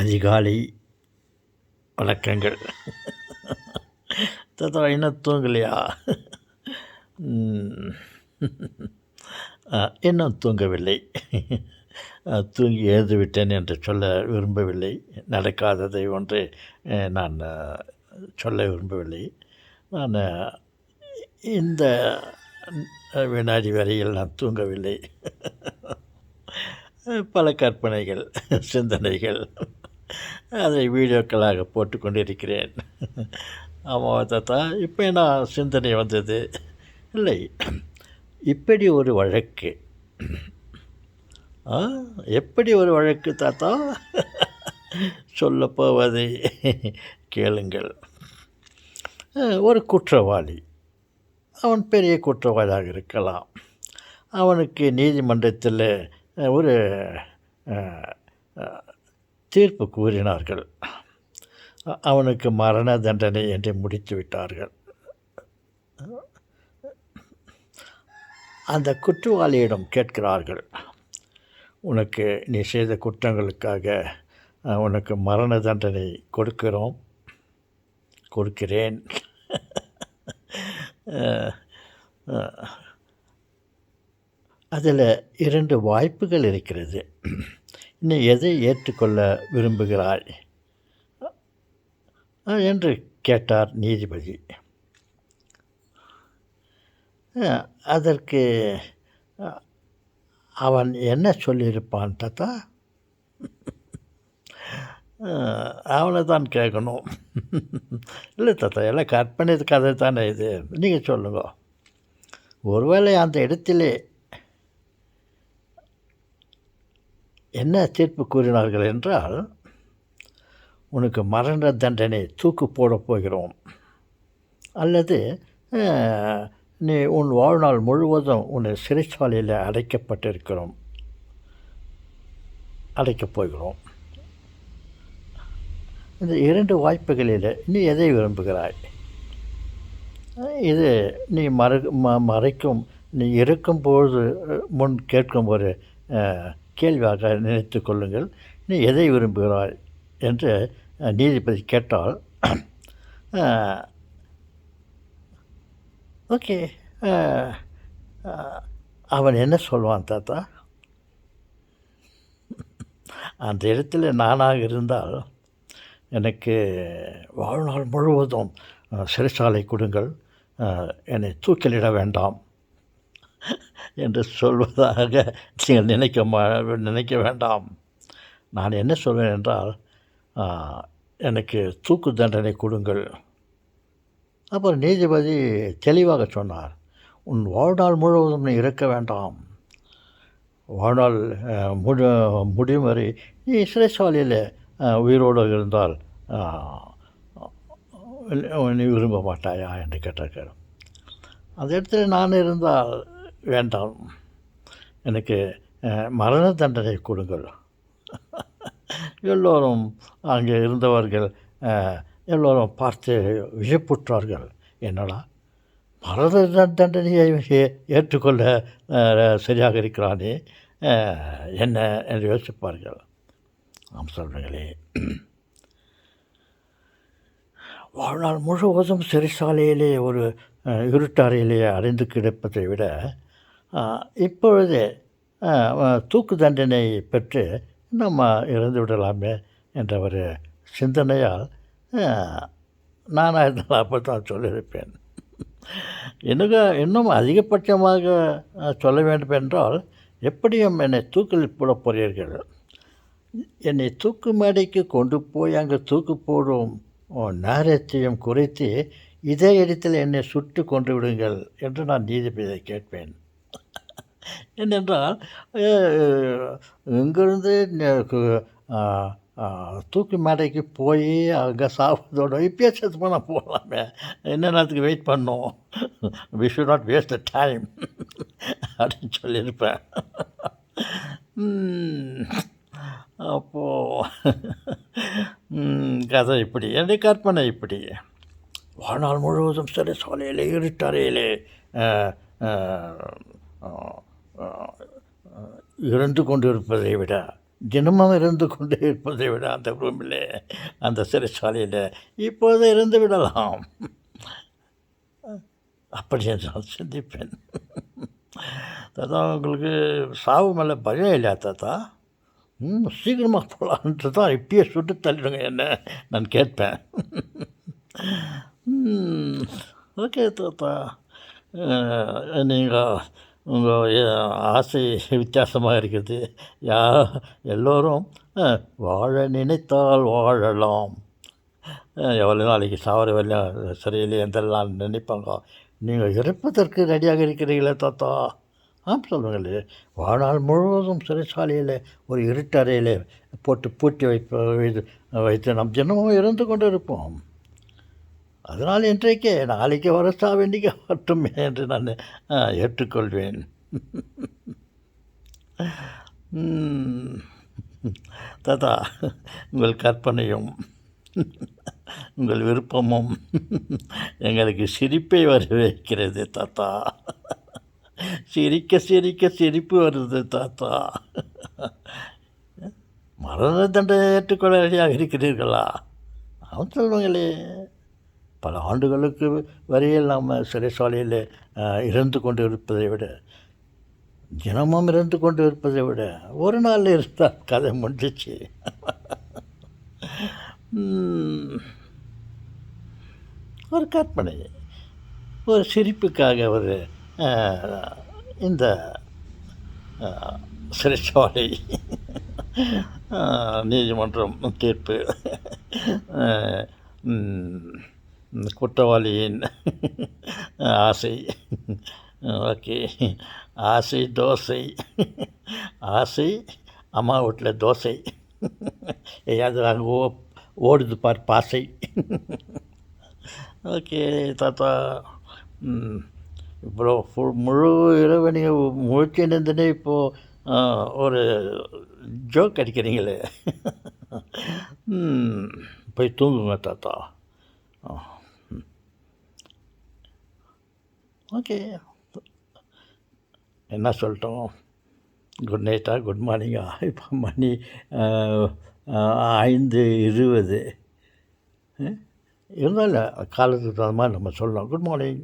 அதிகாலை வணக்கங்கள். தாத்தா இன்னும் தூங்கலையா? இன்னும் தூங்கவில்லை. தூங்கி எழுந்து விட்டேன் என்று சொல்ல விரும்பவில்லை. நடக்காததை ஒன்று நான் சொல்ல விரும்பவில்லை. நான் இந்த வினாடி வரையில் நான் தூங்கவில்லை. பல கற்பனைகள், சிந்தனைகள், அதை வீடியோக்களாக போட்டு கொண்டிருக்கிறேன். ஆமாம் தாத்தா, இப்போ நான் சிந்தனை வந்தது இல்லை. இப்படி ஒரு வழக்கு, எப்படி ஒரு வழக்கு தாத்தா? சொல்லப்போவதை கேளுங்கள். ஒரு குற்றவாளி, அவன் பெரிய குற்றவாளியாக இருக்கலாம். அவனுக்கு நீதிமன்றத்தில் ஒரு தீர்ப்பு கூறினார்கள். அவனுக்கு மரண தண்டனை என்று முடித்து விட்டார்கள். அந்த குற்றவாளியிடம் கேட்கிறார்கள், உனக்கு நீ செய்த குற்றங்களுக்காக உனக்கு மரண தண்டனை கொடுக்கிறேன். அதில் 2 வாய்ப்புகள் இருக்கிறது. நீ எதை ஏற்றுக்கொள்ள விரும்புகிறாய் என்று கேட்டார் நீதிபதி. அதற்கு அவன் என்ன சொல்லியிருப்பான் தாத்தா? அவனை தான் கேட்கணும். இல்லை தாத்தா, எல்லாம் கற்பனை கதை தானே இது, நீங்கள் சொல்லுங்க. ஒருவேளை அந்த இடத்திலே என்ன தீர்ப்பு கூறினார்கள் என்றால், உனக்கு மரண தண்டனை தூக்கு போடப் போகிறோம், அல்லது நீ உன் வாழ்நாள் முழுவதும் உன்னை சிறைச்சாலையில் அடைக்கப் போகிறோம். இந்த 2 வாய்ப்புகளில் நீ எதை விரும்புகிறாய்? இது நீ நீ இருக்கும்போது முன் கேட்கும் ஒரு கேள்வியாக நினைத்து கொள்ளுங்கள். நீ எதை விரும்புகிறாய் என்று நீதிபதி கேட்டால், ஓகே, அவன் என்ன சொல்வான் தாத்தா? அந்த இடத்துல நானாக இருந்தால், எனக்கு வாழ்நாள் முழுவதும் சிறைச்சாலை கொடுங்கள், என்னை தூக்கிலிட வேண்டாம் என்று சொல்வதாக நீங்கள் நினைக்க வேண்டாம். நான் என்ன சொல்வேன் என்றால், எனக்கு தூக்கு தண்டனை கொடுங்கள். அப்புறம் நீதிபதி தெளிவாக சொன்னார், உன் வாழ்நாள் முழுவதும் நீ இருக்க வேண்டாம், வாழ்நாள் முடியும் வரை நீ சிறைச்சாலையில் உயிரோடு இருந்தால் நீ விரும்ப மாட்டாயா என்று கேட்டார்கள். அந்த இடத்துல நான் இருந்தால், வேண்டாம், எனக்கு மரண தண்டனை கொடுங்கள். எல்லோரும் அங்கே இருந்தவர்கள் எல்லோரும் பார்த்து வியப்புற்றார்கள். என்னடா, மரண தண்டனையை ஏற்றுக்கொள்ள சரியாக இருக்கிறானே என்ன என்று யோசிப்பார்கள். நாம் சொல்கிறீங்களே, வாழ்நாள் முழுவதும் சிறைச்சாலையிலே ஒரு இருட்டறையிலே அடைந்து கிடப்பதை விட இப்பொழுதே தூக்கு தண்டனை பெற்று நம்ம இறந்து விடலாமே என்ற ஒரு சிந்தனையால் நானாக இருந்தால் அப்போ தான் சொல்லியிருப்பேன். இன்னும் அதிகபட்சமாக சொல்ல வேண்டும் என்றால், எப்படியும் என்னை தூக்கில் போட போகிறீர்கள், என்னை தூக்கு மேடைக்கு கொண்டு போய் அங்கே தூக்கு போடும் நேரத்தையும் குறைத்து இதே இடத்தில் என்னை சுட்டு கொண்டு விடுங்கள் என்று நான் நீதிபதியை கேட்பேன். ஏனென்றால் இங்கிருந்து தூக்கு மேடைக்கு போய் அங்கே சாப்பிட்றதோட இப்பயே செத்து போனால் போகலாமே, என்ன நேரத்துக்கு வெயிட் பண்ணோம், we should not waste the time அப்படின்னு சொல்லியிருப்பேன். அப்போது கதை இப்படி, என்னுடைய கற்பனை இப்படி, வாழ்நாள் முழுவதும் சிறைச்சாலையிலே இருட்டறையிலே இறந்து கொண்டு இருப்பதை விட தினமும் இருந்து கொண்டே இருப்பதை விட அந்த ரூமிலே, அந்த சிறைச்சாலையில் இப்போது இருந்து விடலாம். அப்படி என்று நான் சிந்திப்பேன். தாத்தா, உங்களுக்கு சாவு மேலே பயம் இல்லையா தாத்தா? சீக்கிரமாக போகலான்ட்டு தான் இப்பயே சுட்டு தள்ளிடுங்க என்ன நான் கேட்பேன். ஓகே தாத்தா, நீங்கள் உங்கள் ஆசை வித்தியாசமாக இருக்குது. எல்லோரும் வாழ நினைத்தால் வாழலாம், எவ்வளோ நாளைக்கு சாவர வரலையும் சரியில்லை என்றெல்லாம் நினைப்பாங்க. நீங்கள் இறப்பதற்கு ரெடியாக இருக்கிறீங்களே தாத்தா? சொல்லுங்களே. வாழ்நாள் முழுவதும் சிறைச்சாலையில் ஒரு இருட்டறையில் போட்டு பூட்டி வைத்து நம் தினமும் இருந்து கொண்டு இருப்போம். அதனால் இன்றைக்கே நாளைக்கு வர வேண்டிய வரட்டுமே என்று நான் ஏற்றுக்கொள்வேன். தாத்தா, உங்கள் கற்பனையும் உங்கள் விருப்பமும் எங்களுக்கு சிரிப்பை வர வைக்கிறது தாத்தா. சிரிக்க சிரிக்க சிரிப்பு வருது தாத்தா. மரண தண்டனை ஏற்றுக்கொள்ள ரெடியாக இருக்கிறீர்களா? அவன் சொல்லுவாங்களே, பல ஆண்டுகளுக்கு வரையில் நாம் சிறைச்சாலையில் இருந்து கொண்டு இருப்பதை விட, தினமும் இருந்து கொண்டு இருப்பதை விட, ஒரு நாள் இருந்தால் கதை முடிஞ்சிச்சு. ஒரு கற்பனை, ஒரு சிரிப்புக்காக ஒரு இந்த சிறைச்சாலை நீதிமன்றம் தீர்ப்பு, குற்றவாளியின் ஆசை. ஓகே, ஆசை தோசை, ஆசை அம்மா வீட்டில் தோசை, ஏதாவது அங்கே ஓடுது பார் பாசை. ஓகே தாத்தா, இவ்வளோ முழு இரவு நீங்கள் முழிச்சுன்னு இப்போது ஒரு ஜோக் அடிக்கிறீங்களே. போய் தூங்குங்க தாத்தா. ஓகே, என்ன சொல்லட்டும்? குட் நைட்டா, குட் மார்னிங்கா? இப்போ மணி 5:20. இருந்தாலும் காலத்துக்கு தகுந்த மாதிரி நம்ம சொல்லலாம். Good morning.